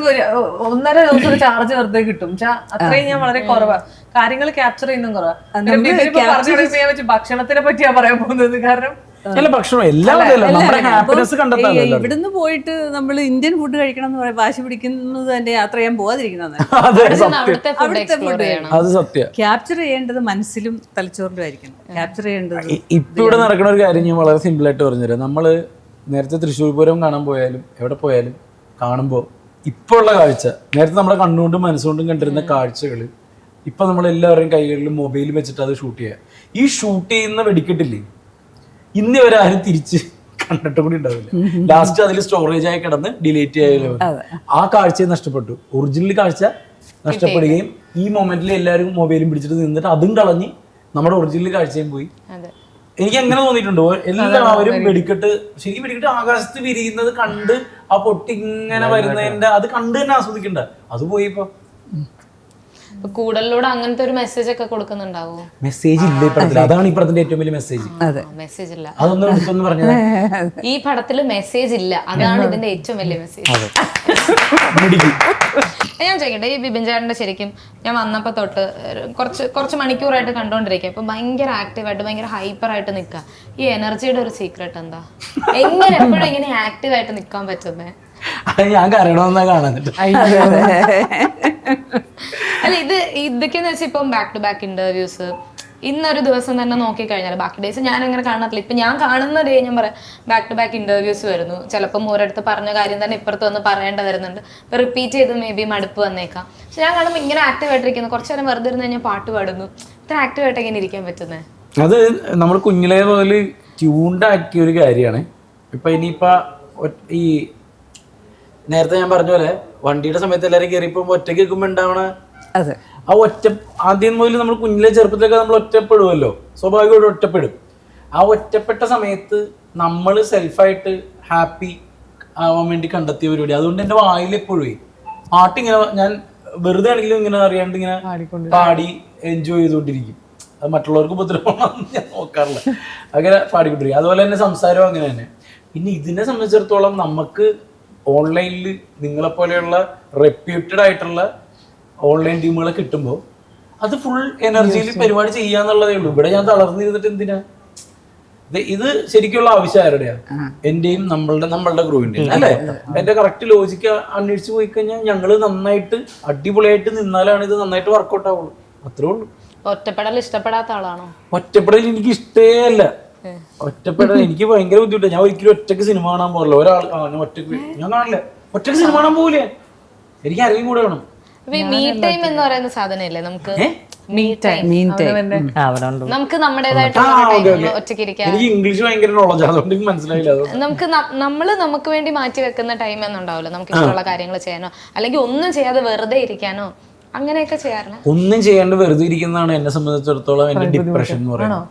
1.5 ദിവസം ചാർജ് വെറുതെ കിട്ടും. അത്രയും ഞാൻ വളരെ കുറവാ കാര്യങ്ങൾ ക്യാപ്ചർ ചെയ്യുന്നതും കുറവാ. ഭക്ഷണത്തിനെ പറ്റിയാ പറയാൻ പോകുന്നത്. കാരണം ഇവിടുന്ന് പോയിട്ട് നമ്മൾ ഇന്ത്യൻ ഫുഡ് കഴിക്കണം എന്ന് പറയാൻ വാശി പിടിക്കുന്നത് തന്നെ യാത്ര ചെയ്യാൻ പോവാതിരിക്കുന്നതാണ്. ക്യാപ്ചർ ചെയ്യേണ്ടത് മനസ്സിലും തലച്ചോറിലും ആയിരിക്കണം. ക്യാപ്ചർ ചെയ്യേണ്ടത് ഇപ്പൊ ഇവിടെ നടക്കുന്ന ഒരു കാര്യം ഞാൻ വളരെ സിമ്പിൾ ആയിട്ട് പറഞ്ഞുതരാം. നമ്മള് നേരത്തെ തൃശ്ശൂർ പൂരം കാണാൻ പോയാലും എവിടെ പോയാലും കാണുമ്പോൾ ഇപ്പോൾ ഉള്ള കാഴ്ച, നേരത്തെ നമ്മളെ കണ്ണുകൊണ്ടും മനസ്സുകൊണ്ടും കണ്ടിരുന്ന കാഴ്ചകൾ ഇപ്പൊ നമ്മളെല്ലാവരുടെയും കൈകളിലും മൊബൈൽ വെച്ചിട്ട് അത് ഷൂട്ട് ചെയ്യാം. ഈ ഷൂട്ട് ചെയ്യുന്ന വെടിക്കെട്ടില്ലേ ഇന്ന് വരെ ആരും തിരിച്ച് കണ്ടിട്ടും കൂടി ഉണ്ടാവില്ല. ലാസ്റ്റ് അതിൽ സ്റ്റോറേജ് ആയി കിടന്ന് ഡിലീറ്റ് ചെയ്യാൻ ആ കാഴ്ചയെ നഷ്ടപ്പെട്ടു. ഒറിജിനൽ കാഴ്ച നഷ്ടപ്പെടുകയും ഈ മൊമെന്റിൽ എല്ലാവരും മൊബൈലും പിടിച്ചിട്ട് നിന്നിട്ട് അതും കളഞ്ഞ് നമ്മുടെ ഒറിജിനൽ കാഴ്ചയും പോയി. എനിക്ക് അങ്ങനെ തോന്നിയിട്ടുണ്ടോ? എല്ലാവരും വെടിക്കെട്ട്, ശരിക്കും വെടിക്കെട്ട് ആകാശത്ത് വിരിയുന്നത് കണ്ട് ആ പൊട്ടി ഇങ്ങനെ വരുന്നതിന്റെ അത് കണ്ട് തന്നെ ആസ്വദിക്കണ്ട, അത് പോയിപ്പോ ഇപ്പൊ കൂടുതലൂടെ അങ്ങനത്തെ ഒരു മെസ്സേജ് ഒക്കെ കൊടുക്കുന്നുണ്ടാവോ? മെസ്സേജ് ഇല്ല ഈ പടത്തിൽ, അതാണ് ഈ പടത്തിന്റെ ഏറ്റവും വലിയ മെസ്സേജ്. മെസ്സേജ് ഇല്ല, അതൊന്നും എടുത്തൊന്ന് പറഞ്ഞത്. ഈ പടത്തില് മെസ്സേജ് ഇല്ല, അതാണ് ഇതിന്റെ ഏറ്റവും വലിയ മെസ്സേജ്. ഞാൻ ചോദിക്കട്ടെ, ഈ ബിബിൻ ചേട്ടന്റെ ശരിക്കും ഞാൻ വന്നപ്പോ തൊട്ട് കുറച്ച് മണിക്കൂറായിട്ട് കണ്ടോണ്ടിരിക്കുക, ഇപ്പൊ ഭയങ്കര ആക്റ്റീവായിട്ട് ഭയങ്കര ഹൈപ്പർ ആയിട്ട് നിൽക്കുക. ഈ എനർജിയുടെ ഒരു സീക്രട്ട് എന്താ? എങ്ങനെ എപ്പോഴും ഇങ്ങനെ ആക്റ്റീവായിട്ട് നിൽക്കാൻ പറ്റുന്നേ? ഞാൻ കരണമെന്നാ കാണുന്നുണ്ട്. അല്ല ഇതൊക്കെയെന്ന് വെച്ചാൽ ഇപ്പം ബാക്ക് ടു ബാക്ക് ഇന്റർവ്യൂസ്, ഇന്നൊരു ദിവസം തന്നെ നോക്കിക്കഴിഞ്ഞാൽ ബാക്കി ഡേയ്സ് ഞാൻ അങ്ങനെ കാണത്തില്ല. ഇപ്പം ഞാൻ കാണുന്ന ഡേ ഞാൻ പറയാം ബാക്ക് ടു ബാക്ക് ഇന്റർവ്യൂസ് വരുന്നു. ചിലപ്പം ഒരിടത്ത് പറഞ്ഞ കാര്യം തന്നെ ഇപ്പുറത്ത് വന്ന് പറയേണ്ട വരുന്നുണ്ട്. ഇപ്പം റിപ്പീറ്റ് ചെയ്ത് മേ ബി മടുപ്പ് വന്നേക്കാം. പക്ഷെ ഞാൻ കാണുമ്പോൾ ഇങ്ങനെ ആക്റ്റീവായിട്ടിരിക്കുന്നു. കുറച്ച് നേരം വെറുതെ ഇരുന്ന് കഴിഞ്ഞാൽ പാട്ട് പാടുന്നു. ഇത്ര ആക്റ്റീവായിട്ട് എങ്ങനെ ഇരിക്കാൻ പറ്റുന്നത്? അത് നമ്മൾ കുഞ്ഞിലേ മുതൽ ട്യൂൺഡാക്കിയ ഒരു കാര്യമാണ്. ഇപ്പം ഇനിയിപ്പോൾ ഈ നേരത്തെ ഞാൻ പറഞ്ഞ പോലെ വണ്ടിയുടെ സമയത്ത് എല്ലാവരും കയറിയപ്പോൾ ഒറ്റയ്ക്ക് വെക്കുമ്പോൾ ഉണ്ടാവണ ആ ആദ്യം മുതൽ നമ്മൾ കുഞ്ഞിലെ ചെറുപ്പത്തിലൊക്കെ നമ്മൾ ഒറ്റപ്പെടുമല്ലോ, സ്വാഭാവികമായിട്ട് ഒറ്റപ്പെടും. ആ ഒറ്റപ്പെട്ട സമയത്ത് നമ്മൾ സെൽഫായിട്ട് ഹാപ്പി ആവാൻ വേണ്ടി കണ്ടെത്തിയ പരിപാടി. അതുകൊണ്ട് എൻ്റെ വായിൽ എപ്പോഴും പാട്ടിങ്ങനെ ഞാൻ വെറുതെ ആണെങ്കിലും ഇങ്ങനെ അറിയാണ്ട് ഇങ്ങനെ പാടി എൻജോയ് ചെയ്തുകൊണ്ടിരിക്കും. അത് മറ്റുള്ളവർക്ക് ഉപദ്രവമാണെന്ന് ഞാൻ നോക്കാറില്ല, അങ്ങനെ പാടിക്കൊണ്ടിരിക്കും. അതുപോലെ തന്നെ സംസാരവും അങ്ങനെ തന്നെ. പിന്നെ ഇതിനെ സംബന്ധിച്ചിടത്തോളം നമുക്ക് ഓൺലൈനിൽ നിങ്ങളെപ്പോലെയുള്ള റെപ്യൂട്ടഡ് ആയിട്ടുള്ള ഓൺലൈൻ ടീമുകളെ കിട്ടുമ്പോൾ അത് ഫുൾ എനർജിയിൽ പരിപാടി ചെയ്യാന്നുള്ളതേ ഉള്ളൂ. ഇവിടെ ഞാൻ തളർന്നിരുന്നിട്ട് എന്തിനാ? ഇത് ശരിക്കുള്ള ആവശ്യം ആരുടെയാണ്? എന്റെയും നമ്മളുടെ ഗ്രൂവിന്റെയും അല്ലേ? എന്റെ കറക്റ്റ് ലോജിക്ക് അന്വേഷിച്ച് പോയി കഴിഞ്ഞാൽ ഞങ്ങള് നന്നായിട്ട് അടിപൊളിയായിട്ട് നിന്നാലാണ് ഇത് നന്നായിട്ട് വർക്കൗട്ട് ആവുള്ളൂ. അത്രേ ഉള്ളൂ. ഒറ്റപ്പെടൽ ഇഷ്ടപ്പെടാത്ത ആളാണോ? ഒറ്റപ്പെടൽ എനിക്ക് ഇഷ്ടേ അല്ല. ഒറ്റപ്പെടൽ എനിക്ക് ഭയങ്കര ബുദ്ധിമുട്ടാണ്. ഞാൻ ഒരിക്കലും ഒറ്റയ്ക്ക് സിനിമ കാണാൻ പോകില്ല. ഒരാൾ ഞാൻ ഒറ്റയ്ക്ക് ഞാൻ കാണില്ല. ഒറ്റയ്ക്ക് സിനിമ കാണാൻ പോകില്ലേ? എനിക്ക് ആരെങ്കിലും കൂടെ വേണം. മീ ടൈം എന്ന് പറയുന്ന സാധനമില്ലേ നമുക്ക്? നമുക്ക് ഒറ്റയ്ക്ക് ഇരിക്കാം. എനിക്ക് ഇംഗ്ലീഷ് ഭയങ്കര നോളജ്, അതുകൊണ്ട് മനസ്സിലായില്ല. നമുക്ക് വേണ്ടി മാറ്റി വെക്കുന്ന ടൈം എന്നുണ്ടാവില്ല, നമുക്ക് ഇഷ്ടമുള്ള കാര്യങ്ങൾ ചെയ്യാനോ അല്ലെങ്കിൽ ഒന്നും ചെയ്യാതെ വെറുതെ ഇരിക്കാനോ അങ്ങനെയൊക്കെ ചെയ്യാറില്ല. ഒന്നും ചെയ്യാണ്ട് വെറുതെ ഇരിക്കുന്നതാണ് എന്നെ സംബന്ധിച്ചിടത്തോളം എന്റെ ഡിപ്രഷൻ എന്ന് പറയുന്നത്.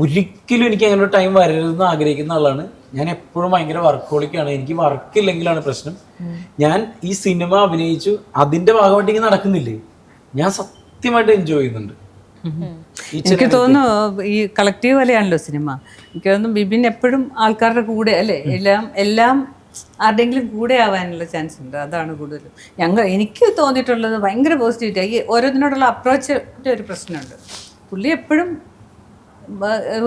ഒരിക്കലും എനിക്ക് അങ്ങനെ ഒരു ടൈം വരരുതെന്ന് ആഗ്രഹിക്കുന്ന ആളാണ് ഞാൻ. എപ്പോഴും ഭയങ്കര വർക്കോളിക്കാണ്. എനിക്ക് വർക്കില്ലെങ്കിലാണ് പ്രശ്നം. ഞാൻ ഈ സിനിമ അഭിനയിച്ചു, അതിന്റെ ഭാഗമായിട്ട് ഇങ്ങനെ നടക്കുന്നില്ലേ, ഞാൻ സത്യമായിട്ട് എൻജോയ് ചെയ്യുന്നുണ്ട്. എനിക്ക് തോന്നുന്നു ഈ കളക്റ്റീവ് പോലെയാണല്ലോ സിനിമ. എനിക്ക് തോന്നുന്നു ബിബിൻ എപ്പോഴും ആൾക്കാരുടെ കൂടെ അല്ലേ, എല്ലാം ആരുടെയെങ്കിലും കൂടെ ആവാനുള്ള ചാൻസ് ഉണ്ട്. അതാണ് കൂടുതലും എനിക്ക് തോന്നിയിട്ടുള്ളത്. ഭയങ്കര പോസിറ്റിവിറ്റി. ഈ ഓരോന്നിനോടുള്ള അപ്രോച്ചിൻ്റെ ഒരു പ്രശ്നമുണ്ട്. പുള്ളി എപ്പോഴും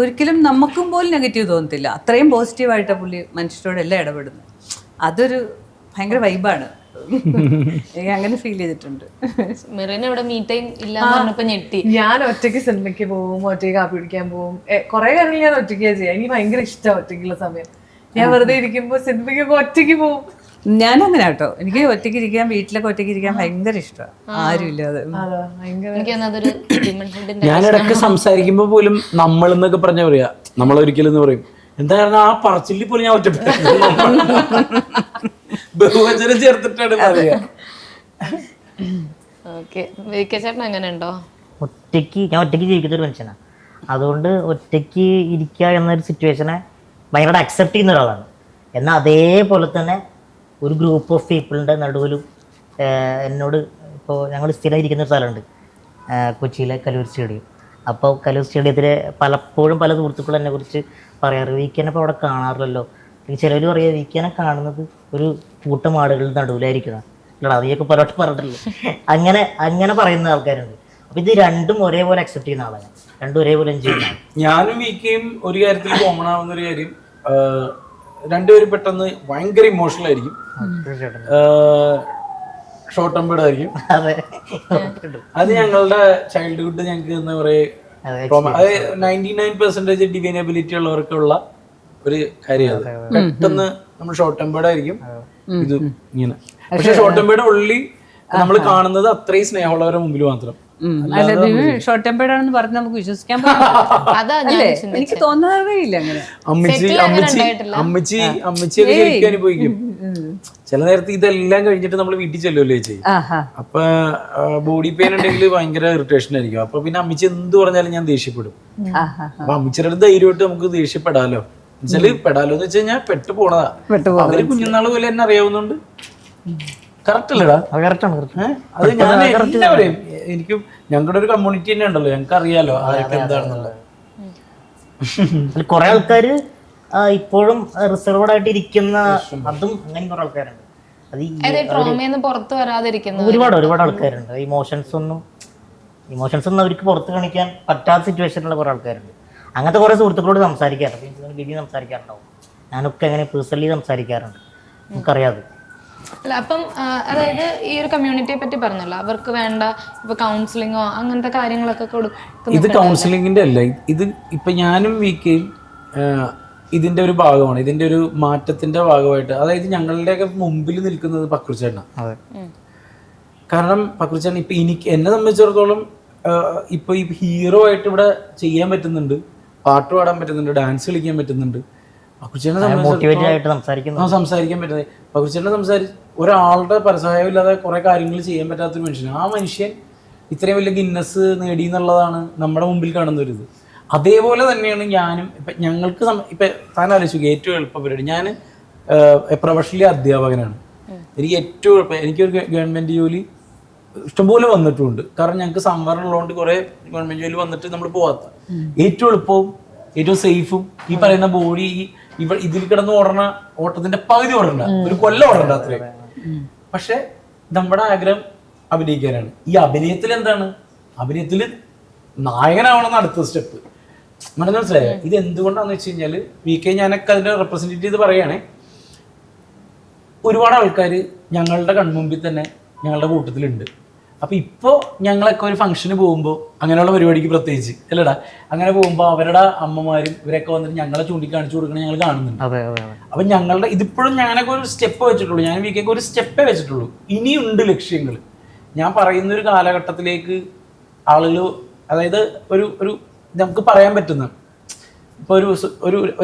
ഒരിക്കലും നമുക്കും പോലും നെഗറ്റീവ് തോന്നത്തില്ല. അത്രയും പോസിറ്റീവായിട്ടാണ് പുള്ളി മനുഷ്യരോടെല്ലാം ഇടപെടുന്നത്. അതൊരു ഭയങ്കര വൈബാണ്. എനിക്ക് അങ്ങനെ ഫീൽ ചെയ്തിട്ടുണ്ട്. ഞാൻ ഒറ്റയ്ക്ക് സിനിമയ്ക്ക് പോവും, ഒറ്റയ്ക്ക് കാപ്പി പിടിക്കാൻ പോവും. കുറെ കാര്യങ്ങൾ ഞാൻ ഒറ്റയ്ക്കാ ചെയ്യാം. എനിക്ക് ഭയങ്കര ഇഷ്ടമാണ് ഒറ്റയ്ക്കുള്ള സമയം. ഞാൻ വെറുതെ ഇരിക്കുമ്പോൾ സിനിമയ്ക്കൊക്കെ ഒറ്റയ്ക്ക് പോവും. ഞാനങ്ങനെ കേട്ടോ, എനിക്ക് ഒറ്റയ്ക്ക് ഇരിക്കാൻ, വീട്ടിലൊക്കെ ഒറ്റയ്ക്ക് ഇരിക്കാൻ ഭയങ്കര ഇഷ്ടമാണ്. ആരും ഇല്ലാതെ. ഞാനിടയ്ക്ക് സംസാരിക്കുമ്പോ പോലും നമ്മൾ എന്നൊക്കെ പറഞ്ഞ പറയാ, നമ്മളൊരിക്കലും എന്ന് പറയും. എന്താ കാരണം ആ പറച്ചിലിൽ പോലും ഞാൻ ഒറ്റപ്പെട്ടു ബഹുവചനം ചേർത്തിട്ടാണ് പറയാ. ഞാൻ ഒറ്റയ്ക്ക് ജീവിക്കുന്ന ഒരു മനുഷ്യനാണ്. അതുകൊണ്ട് ഒറ്റയ്ക്ക് ഇരിക്കുക എന്നൊരു സിറ്റുവേഷനെ ഭയങ്കര അക്സെപ്റ്റ് ചെയ്യുന്ന ഒരാളാണ്. എന്നാൽ അതേപോലെ തന്നെ ഒരു ഗ്രൂപ്പ് ഓഫ് പീപ്പിളിൻ്റെ നടുവിലും എന്നോട് ഇപ്പോൾ ഞങ്ങൾ സ്ഥിരം ഇരിക്കുന്ന ഒരു സ്ഥലമുണ്ട്, കൊച്ചിയിലെ കലൂർ സ്റ്റേഡിയം. അപ്പോൾ കലൂർ സ്റ്റേഡിയത്തിൽ പലപ്പോഴും പല സുഹൃത്തുക്കളും എന്നെ കുറിച്ച് പറയാറ്, വീക്കെൻഡ് അപ്പോൾ അവിടെ കാണാറില്ലല്ലോ. ചിലവർ പറയുക വീക്കെൻഡ് കാണുന്നത് ഒരു കൂട്ടം ആളുകളുടെ നടുവിലായിരിക്കണം. അല്ലടാ അതൊക്കെ പലവട്ടം പറഞ്ഞിട്ടില്ല. അങ്ങനെ പറയുന്ന ആൾക്കാരുണ്ട്. അപ്പോൾ ഇത് രണ്ടും ഒരേപോലെ അക്സെപ്റ്റ് ചെയ്യുന്ന ആളാണ്, രണ്ടും ഒരേപോലെ എൻജോയ് ചെയ്യുന്ന. ഞാനും വീക്കെയും ഒരു കാര്യത്തിൽ കോമൺ ആവുന്ന ഒരു കാര്യം, രണ്ടുപേരും പെട്ടെന്ന് ഭയങ്കര ഇമോഷണൽ ആയിരിക്കും, ഷോർട്ട് ടെമ്പേർഡ് ആയിരിക്കും. അത് ഞങ്ങളുടെ ചൈൽഡ്ഹുഡ് ഞങ്ങൾക്ക് എന്താ പറയുക, അത് 99% ഡിവൈൻ എബിലിറ്റി ഉള്ളവർക്കുള്ള ഒരു കാര്യമാണ്. പെട്ടെന്ന് നമ്മൾ ഷോർട്ട് ടെമ്പേർഡ് ആയിരിക്കും. ഇത് ഇങ്ങനെ പക്ഷെ ഷോർട്ട് ടെമ്പേർഡ് ഉള്ളി നമ്മൾ കാണുന്നത് അത്രയും സ്നേഹമുള്ളവരുടെ മുമ്പിൽ മാത്രം. ഷോർട്ട് ടെമ്പേർഡ് ആണെന്ന് പറഞ്ഞ് നമുക്ക് വിശ്വസിക്കാൻ പറ്റില്ലേ? എനിക്ക് തോന്നാറില്ല അങ്ങനെ. അമ്മച്ചിയൊക്കെ ശരിക്കും അനുഭവിക്കും. ചില നേരത്ത് ഇതെല്ലാം കഴിഞ്ഞിട്ട് നമ്മൾ വീട്ടിൽ ചെല്ലുമല്ലോ ചേച്ചി. അപ്പൊ ബോഡി പെയിൻ ഉണ്ടെങ്കിൽ ഭയങ്കര ഇറിറ്റേഷൻ ആയിരിക്കും. അപ്പൊ പിന്നെ അമ്മച്ചി എന്ത് പറഞ്ഞാലും ഞാൻ ദേഷ്യപ്പെടും. അപ്പൊ അമ്മച്ചിയുടെ അടുത്ത് ധൈര്യമായിട്ട് നമുക്ക് ദേഷ്യപ്പെടാലോ. എന്നുവെച്ചാല് പെടാലോ എന്ന് വെച്ച് കഴിഞ്ഞാൽ പെട്ടു പോണതാ. അവര് കുഞ്ഞുനാള് പോലെ എന്നെ അറിയാവുന്നുണ്ട് കറക്റ്റ് അല്ലടാ? അത് കറക്റ്റാണ് കറക്റ്റ്. അത് ഞാൻ എല്ലാവരെയും എനിക്കും ഞങ്ങളുടെ ഒരു കമ്മ്യൂണിറ്റി തന്നെ ഉണ്ടല്ലോ, ഞങ്ങൾക്ക് അറിയാലോ ആരൊക്കെ എന്താണെന്നുള്ളത്. കുറെ ആൾക്കാര് ഇപ്പോഴും റിസർവ്ഡ് ആയിട്ട് ഇരിക്കുന്ന, അതും അങ്ങനെ കുറെ ആൾക്കാരുണ്ട്. അത് ട്രോമയെന്ന് പുറത്ത് വരാതിരിക്കുന്ന ഒരുപാട് ആൾക്കാരുണ്ട്. ഇമോഷൻസ് ഒന്നും അവർക്ക് പുറത്ത് കാണിക്കാൻ പറ്റാത്ത സിറ്റുവേഷനിലുള്ള കുറെ ആൾക്കാരുണ്ട്. അങ്ങനത്തെ കുറെ സുഹൃത്തുക്കളോട് സംസാരിക്കാറുണ്ട്. ബിബി സംസാരിക്കാറുണ്ടാവും, ഞാനൊക്കെ അങ്ങനെ പേഴ്സണലി സംസാരിക്കാറുണ്ട്, നമുക്കറിയാതെ. അല്ല അപ്പം അതായത് ഈ ഒരു കമ്മ്യൂണിറ്റിയെ പറ്റി പറഞ്ഞല്ലോ, അവർക്ക് വേണ്ട ഇപ്പൊ കൗൺസിലിങ്ങോ അങ്ങനത്തെ കാര്യങ്ങളൊക്കെ കൊടുക്കും. ഇത് കൗൺസിലിങ്ങിന്റെ അല്ല, ഇത് ഇപ്പൊ ഞാനും വീക്കെയും ഇതിന്റെ ഒരു ഭാഗമാണ്, ഇതിന്റെ ഒരു മാറ്റത്തിന്റെ ഭാഗമായിട്ട്. അതായത് ഞങ്ങളുടെയൊക്കെ മുമ്പിൽ നിൽക്കുന്നത് പക്രുച്ചേട്ടനാണ്. കാരണം പക്രുച്ചേട്ടൻ ഇപ്പൊ എന്നെ സംബന്ധിച്ചിടത്തോളം ഇപ്പൊ ഈ ഹീറോ ആയിട്ട് ഇവിടെ ചെയ്യാൻ പറ്റുന്നുണ്ട്, പാട്ട് പാടാൻ പറ്റുന്നുണ്ട്, ഡാൻസ് കളിക്കാൻ പറ്റുന്നുണ്ട്. പക്രുച്ചേട്ടനെ സംസാരിക്കാൻ പറ്റുന്നത്, പക്രുച്ചേട്ടനെ ഒരാളുടെ പരസഹായം ഇല്ലാതെ കുറെ കാര്യങ്ങൾ ചെയ്യാൻ പറ്റാത്തൊരു മനുഷ്യൻ. ആ മനുഷ്യൻ ഇത്രയും വലിയ ഗിന്നസ് നേടി എന്നുള്ളതാണ് നമ്മുടെ മുമ്പിൽ കാണുന്ന ഒരു ഇത്. അതേപോലെ തന്നെയാണ് ഞാനും. ഇപ്പം ഞങ്ങൾക്ക് ഇപ്പം താൻ ആലോചിക്കുക, ഏറ്റവും എളുപ്പ പരിപാടി. ഞാൻ പ്രൊഫഷണലി അധ്യാപകനാണ്. എനിക്ക് ഏറ്റവും എളുപ്പം, എനിക്കൊരു ഗവൺമെൻറ് ജോലി ഇഷ്ടംപോലെ വന്നിട്ടുമുണ്ട്. കാരണം ഞങ്ങൾക്ക് സംവരണം ഉള്ളതുകൊണ്ട് കുറേ ഗവൺമെൻറ് ജോലി വന്നിട്ട് നമ്മൾ പോകാത്ത. ഏറ്റവും എളുപ്പവും ഏറ്റവും സേഫും ഈ പറയുന്ന ബോഡി ഇതിൽ കിടന്ന് ഓട്ടത്തിന്റെ പകുതി ഓടണ്ട, ഒരു കൊല്ലം ഓടണ്ട അത്രയും. പക്ഷെ നമ്മുടെ ആഗ്രഹം അഭിനയിക്കാനാണ്. ഈ അഭിനയത്തിൽ എന്താണ്, അഭിനയത്തിൽ നായകനാവണമെന്ന് അടുത്ത സ്റ്റെപ്പ്. മനസ്സിലായോ? ഇത് എന്തുകൊണ്ടാന്ന് വെച്ച് കഴിഞ്ഞാല് VK ഞാനൊക്കെ അതിന്റെ റെപ്രസെന്റ് ചെയ്ത് പറയുകയാണെ, ഒരുപാട് ആൾക്കാർ ഞങ്ങളുടെ കൺമുമ്പിൽ തന്നെ ഞങ്ങളുടെ കൂട്ടത്തിലുണ്ട്. അപ്പൊ ഇപ്പോ ഞങ്ങളൊക്കെ ഒരു ഫംഗ്ഷന് പോകുമ്പോൾ, അങ്ങനെയുള്ള പരിപാടിക്ക് പ്രത്യേകിച്ച് അല്ലടാ, അങ്ങനെ പോകുമ്പോൾ അവരുടെ അമ്മമാരും ഇവരൊക്കെ വന്നിട്ട് ഞങ്ങളെ ചൂണ്ടിക്കാണിച്ചു കൊടുക്കണം ഞങ്ങൾ കാണുന്നുണ്ട്. അപ്പൊ ഞങ്ങളുടെ ഇതിപ്പോഴും ഞാനൊക്കെ ഒരു സ്റ്റെപ്പ് വെച്ചിട്ടുള്ളൂ, ഞാൻ VKക്ക് ഒരു സ്റ്റെപ്പേ വെച്ചിട്ടുള്ളൂ. ഇനിയുണ്ട് ലക്ഷ്യങ്ങൾ. ഞാൻ പറയുന്ന ഒരു കാലഘട്ടത്തിലേക്ക് ആളുകൾ, അതായത് ഒരു നമുക്ക് പറയാൻ പറ്റുന്ന ഇപ്പൊ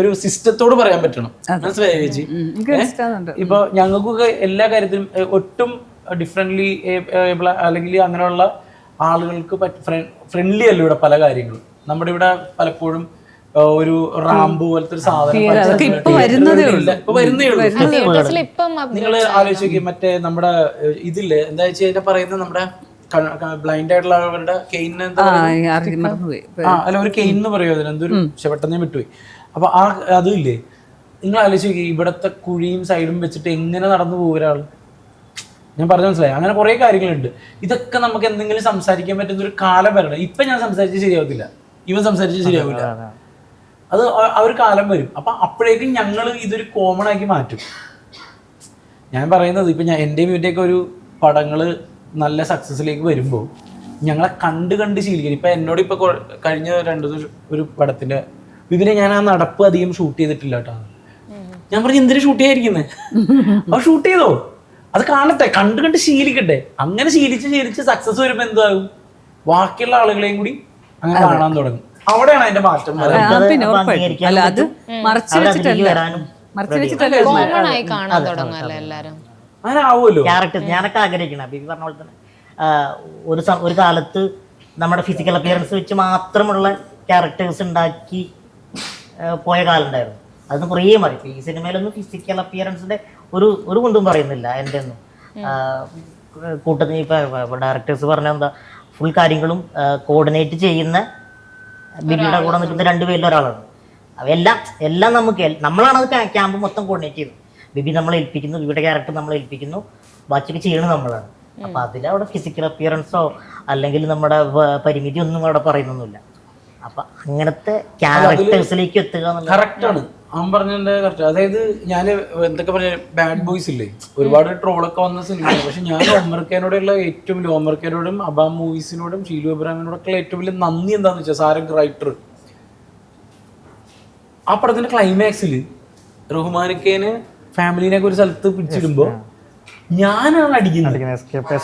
ഒരു സിസ്റ്റത്തോട് പറയാൻ പറ്റണം. മനസ്സിലായോ ചേച്ചി? ഇപ്പൊ ഞങ്ങൾക്കൊക്കെ എല്ലാ കാര്യത്തിലും ഒട്ടും ഡിഫറെന്റ്ലി അല്ലെങ്കിൽ അങ്ങനെയുള്ള ആളുകൾക്ക് ഫ്രണ്ട്ലി അല്ല ഇവിടെ പല കാര്യങ്ങളും. നമ്മുടെ ഇവിടെ പലപ്പോഴും ഒരു റാമ്പ് പോലത്തെ ഒരു സാധനം ഇപ്പൊ വരുന്നേ ഉള്ളൂ. നിങ്ങൾ ആലോചിച്ച് നോക്കി, മറ്റേ നമ്മുടെ ഇതില്ലേ എന്താ വെച്ചാൽ അതിന്റെ പറയുന്നത്, നമ്മുടെ ബ്ലൈൻഡ് ആയിട്ടുള്ള അവരുടെ കെയിന് അല്ല ഒരു കെയിൻ എന്ന് പറയുമോ അതിന്, എന്തൊരു പെട്ടെന്ന് വിട്ടുപോയി. അപ്പൊ അതും ഇല്ലേ, നിങ്ങൾ ആലോചിച്ച് നോക്കി, ഇവിടത്തെ കുഴിയും സൈഡും വെച്ചിട്ട് എങ്ങനെ നടന്നു പോകും ഒരാൾ. ഞാൻ പറഞ്ഞു മനസ്സിലായി. അങ്ങനെ കുറെ കാര്യങ്ങളുണ്ട്. ഇതൊക്കെ നമുക്ക് എന്തെങ്കിലും സംസാരിക്കാൻ പറ്റുന്ന ഒരു കാലം വരണം. ഇപ്പൊ ഞാൻ സംസാരിച്ച് ശരിയാവത്തില്ല, ഇവൻ സംസാരിച്ച് ശരിയാവില്ല. അത് ആ ഒരു കാലം വരും. അപ്പൊ അപ്പോഴേക്കും ഞങ്ങൾ ഇതൊരു കോമൺ ആക്കി മാറ്റും. ഞാൻ പറയുന്നത് ഇപ്പൊ എൻ്റെ ഇവൻ്റെയൊക്കെ ഒരു പടങ്ങള് നല്ല സക്സസിലേക്ക് വരുമ്പോൾ ഞങ്ങളെ കണ്ട് ശീലിക്കും. ഇപ്പൊ എന്നോട് ഇപ്പൊ കഴിഞ്ഞ ഒരു പടത്തിന്റെ ഇവനെ ഞാൻ ആ നടപ്പ് അധികം ഷൂട്ട് ചെയ്തിട്ടില്ല കേട്ടോ. ഞാൻ പറഞ്ഞു എന്തിനു ഷൂട്ട് ചെയ്യാതിരിക്കുന്നത്, അപ്പൊ ഷൂട്ട് ചെയ്തോ, അത് കാണട്ടെ, കണ്ട് ശീലിക്കട്ടെ. അങ്ങനെ ശീലിച്ച് സക്സസ് വരുമ്പോ എന്താകും, ബാക്കിയുള്ള ആളുകളെയും കൂടി അങ്ങനെ കാണാൻ തുടങ്ങും. അവിടെയാണ് അതിന്റെ മാറ്റം. അങ്ങനെ ആവുമല്ലോ ക്യാരക്ടർ. ഞാനൊക്കെ ആഗ്രഹിക്കണം ബിബി പറഞ്ഞ പോലെ തന്നെ ഒരു കാലത്ത് നമ്മുടെ ഫിസിക്കൽ അപ്പിയറൻസ് വെച്ച് മാത്രമുള്ള ക്യാരക്ടേഴ്സ് ഉണ്ടാക്കി പോയ കാലം ഉണ്ടായിരുന്നു. അതൊന്നും കുറേ മാറി. ഈ സിനിമയിലൊന്നും ഫിസിക്കൽ അപ്പിയറൻസിന്റെ ഒരു കുന്തും പറയുന്നില്ല. എൻ്റെ ഒന്നും കൂട്ടത്തിൽ ഇപ്പൊ ഡയറക്ടേഴ്സ് പറഞ്ഞ എന്താ, ഫുൾ കാര്യങ്ങളും കോർഡിനേറ്റ് ചെയ്യുന്ന ബിബിയുടെ കൂടെ നിൽക്കുന്ന രണ്ടുപേരിൽ ഒരാളാണ്. എല്ലാം നമ്മളാണ് അത് ക്യാമ്പ് മൊത്തം കോർഡിനേറ്റ് ചെയ്യുന്നത്. ബിബി നമ്മളെ ഏൽപ്പിക്കുന്നു, ബിബിയുടെ ക്യാരക്ടർ നമ്മളെ ഏൽപ്പിക്കുന്നു, ബാക്കിയൊക്കെ ചെയ്യണത് നമ്മളാണ്. അപ്പൊ അതിലവിടെ ഫിസിക്കൽ അപ്പിയറൻസോ അല്ലെങ്കിൽ നമ്മുടെ പരിമിതി ഒന്നും അവിടെ പറയുന്നൊന്നുമില്ല. അപ്പൊ അങ്ങനത്തെ ക്യാരക്ടേഴ്സിലേക്ക് എത്തുക കറക്റ്റാണ്. അവൻ പറഞ്ഞതിന്റെ കറക്റ്റ്. അതായത് ഞാൻ എന്തൊക്കെ പറഞ്ഞ ബാഡ് ബോയ്സ് ഇല്ലേ, ഒരുപാട് ട്രോളൊക്കെ വന്ന സിനിമയാണ്. പക്ഷെ ഞാൻ ഒമർക്കാനോടുള്ള ഏറ്റവും വലിയ, ഒമർക്കാനോടും അബാം മൂവീസിനോടും ഷീലു അബ്രാമിനോടൊക്കെ ഏറ്റവും വലിയ നന്ദി എന്താന്ന് വെച്ചാൽ, സാരംഗ് റൈറ്റർ ആ പടത്തിന്റെ ക്ലൈമാക്സിൽ റഹ്മാനിക്കേന് ഫാമിലിനെ ഒരു സ്ഥലത്ത് പിടിച്ചിടുമ്പോ ഞാനാണ് അടിക്കുന്നത്.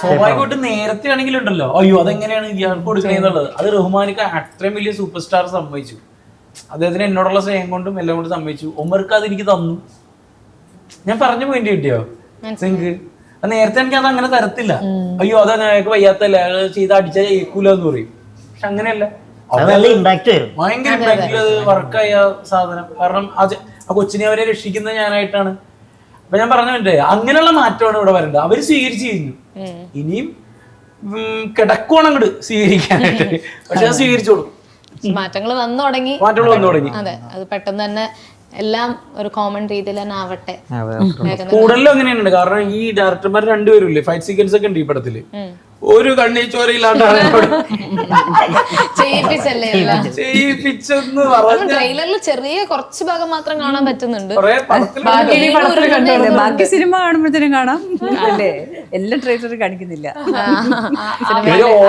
സ്വാഭാവികമായിട്ട് നേരത്തെ ആണെങ്കിലും ഉണ്ടല്ലോ, അയ്യോ അതെങ്ങനെയാണ് ഇയാൾക്ക് കൊടുക്കണേന്നുള്ളത്. അത് റഹ്മാനിക്ക അത്രയും വലിയ സൂപ്പർ സ്റ്റാർ സമ്മതിച്ചു. അദ്ദേഹത്തിന് എന്നോടുള്ള സ്നേഹം കൊണ്ടും എല്ലാം കൊണ്ടും സമ്മതിച്ചു. ഒമർക്ക് അത് എനിക്ക് തന്നു. ഞാൻ പറഞ്ഞു പോയിന്റ് കിട്ടിയോ നിങ്ങൾക്ക്? നേരത്തെ എനിക്ക് അത് അങ്ങനെ തരത്തില്ല. അയ്യോ അതാ ഞങ്ങൾക്ക് വയ്യാത്തല്ല, അയാൾ ചെയ്ത് അടിച്ചാൽ ഏക്കൂല എന്ന് പറയും. പക്ഷെ അങ്ങനെയല്ല, ഭയങ്കര ഇമ്പാക്റ്റിൽ അത് വർക്കായ സാധനം. കാരണം ആ കൊച്ചിനെ അവരെ രക്ഷിക്കുന്നത് ഞാനായിട്ടാണ്. അപ്പൊ ഞാൻ പറഞ്ഞേ അങ്ങനെയുള്ള മാറ്റമാണ് ഇവിടെ വരേണ്ടത്. അവര് സ്വീകരിച്ചു കഴിഞ്ഞു, ഇനിയും കിടക്കുവാണ് അങ്ങോട്ട് സ്വീകരിക്കാനായിട്ട്. പക്ഷെ അത് സ്വീകരിച്ചോളൂ, മാറ്റങ്ങൾ വന്നു തുടങ്ങി. മാറ്റങ്ങൾ വന്നു തുടങ്ങി. അതെ, അത് പെട്ടെന്ന് തന്നെ എല്ലാം ഒരു കോമൺ രീതിയിൽ തന്നെ ആവട്ടെ. കൂടുതലും അങ്ങനെയുണ്ട്. കാരണം ഈ ഡയറക്ടർമാർ രണ്ടുപേരും ഇല്ലേ, ഫൈറ്റ് സീക്വൻസ് ഒക്കെ ഉണ്ട് ഈ പടത്തില്. ഒരു കണ്ണീ ചോരയില്ലാണ്ടാണ് ചെയ്യിപ്പിച്ചല്ലേ എല്ലാം. ചെയ്യിപ്പിച്ചെന്ന് പറഞ്ഞു. ട്രെയിലറിൽ ചെറിയ കുറച്ച് ഭാഗം മാത്രം കാണാൻ പറ്റുന്നുണ്ട്. ബാക്കി സിനിമ കാണുമ്പോഴത്തേനും കാണാം അല്ലേ, എല്ലാം ട്രെയിലർ കാണിക്കുന്നില്ല.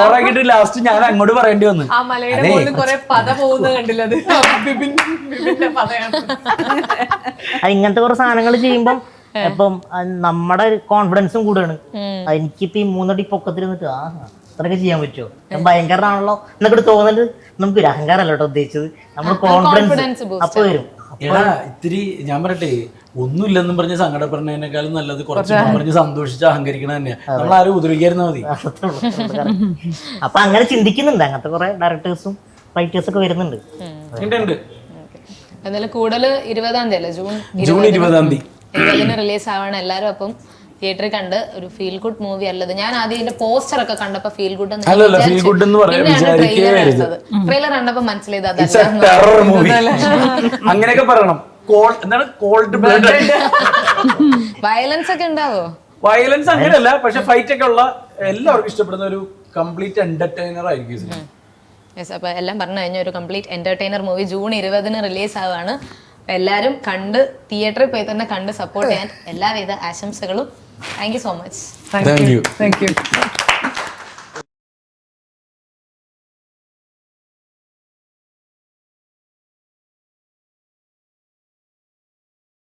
ഓറാക്കിട്ട് ലാസ്റ്റ് ഞാൻ അങ്ങോട്ട് പറയേണ്ടി വന്നു. ആ മലയുടെ മുകളിൽ കുറെ പത പോകുന്നത് കണ്ടില്ലത്, പതയാണ്. ഇങ്ങനത്തെ കുറെ സാധനങ്ങൾ ചെയ്യുമ്പം ഇപ്പം നമ്മുടെ കോൺഫിഡൻസും കൂടെയാണ്. എനിക്കിപ്പോ ഈ 3 അടി പൊക്കത്തിരുന്നിട്ട് അത്രയൊക്കെ ചെയ്യാൻ പറ്റുമോ, ഞാൻ ഭയങ്കരനാണല്ലോ എന്നൊക്കെ തോന്നുന്നത്. നമുക്കൊരു അഹങ്കാരമല്ല കേട്ടോ ഉദ്ദേശിച്ചത്, നമ്മൾ കോൺഫിഡൻസ് അപ്പൊ വരും. എടാ ഇത്തിരി ഞാൻ പറയട്ടെ, ഒന്നുമില്ലെന്നും പറഞ്ഞ് സങ്കടപ്പെടുന്നതിനേക്കാളും നല്ലത് കുറച്ച് പറഞ്ഞ് സന്തോഷിച്ച് അഹങ്കരിക്കണ തന്നെയാ. നമ്മൾ ആരും ഉപദ്രവിക്കായിരുന്നാ മതി. അപ്പൊ അങ്ങനെ ചിന്തിക്കുന്നുണ്ട്, അങ്ങനത്തെ കുറെ ഡയറക്ടേഴ്സും റൈറ്റേഴ്സും ഒക്കെ വരുന്നുണ്ട്. എന്നാലും കൂടുതൽ 20-ാം തീയതി അല്ലേ, ജൂൺ 20 റിലീസ് ആവണം. എല്ലാരും അപ്പം തിയേറ്ററിൽ കണ്ട് ഒരു ഫീൽ ഗുഡ് മൂവി അല്ലത്. ഞാൻ ആദ്യം ഇതിന്റെ പോസ്റ്റർ ഒക്കെ കണ്ടപ്പോ ഫീൽ ഗുഡ് ട്രെയിലർ കണ്ടപ്പോ മനസ്സിലായത് അങ്ങനെയൊക്കെ പറയണം. വയലൻസ് ഒക്കെ ഉണ്ടാവോ? വയലൻസ് അങ്ങനെയല്ല, പക്ഷെ ഫൈറ്റ് ഒക്കെ ഉള്ള എല്ലാവർക്കും ഇഷ്ടപ്പെടുന്ന ഒരു കംപ്ലീറ്റ് എന്റർടൈനർ ആയിരിക്കും. അപ്പൊ എല്ലാം പറഞ്ഞു കഴിഞ്ഞ ഒരു കംപ്ലീറ്റ് എന്റർടൈനർ മൂവി ജൂൺ 20-ന് റിലീസ് ആവാണ്. എല്ലാവരും കണ്ട് തിയേറ്ററിൽ പോയി തന്നെ കണ്ട് സപ്പോർട്ട് ചെയ്യാൻ എല്ലാവിധ ആശംസകളും. Thank you so much. Thank you. Thank you.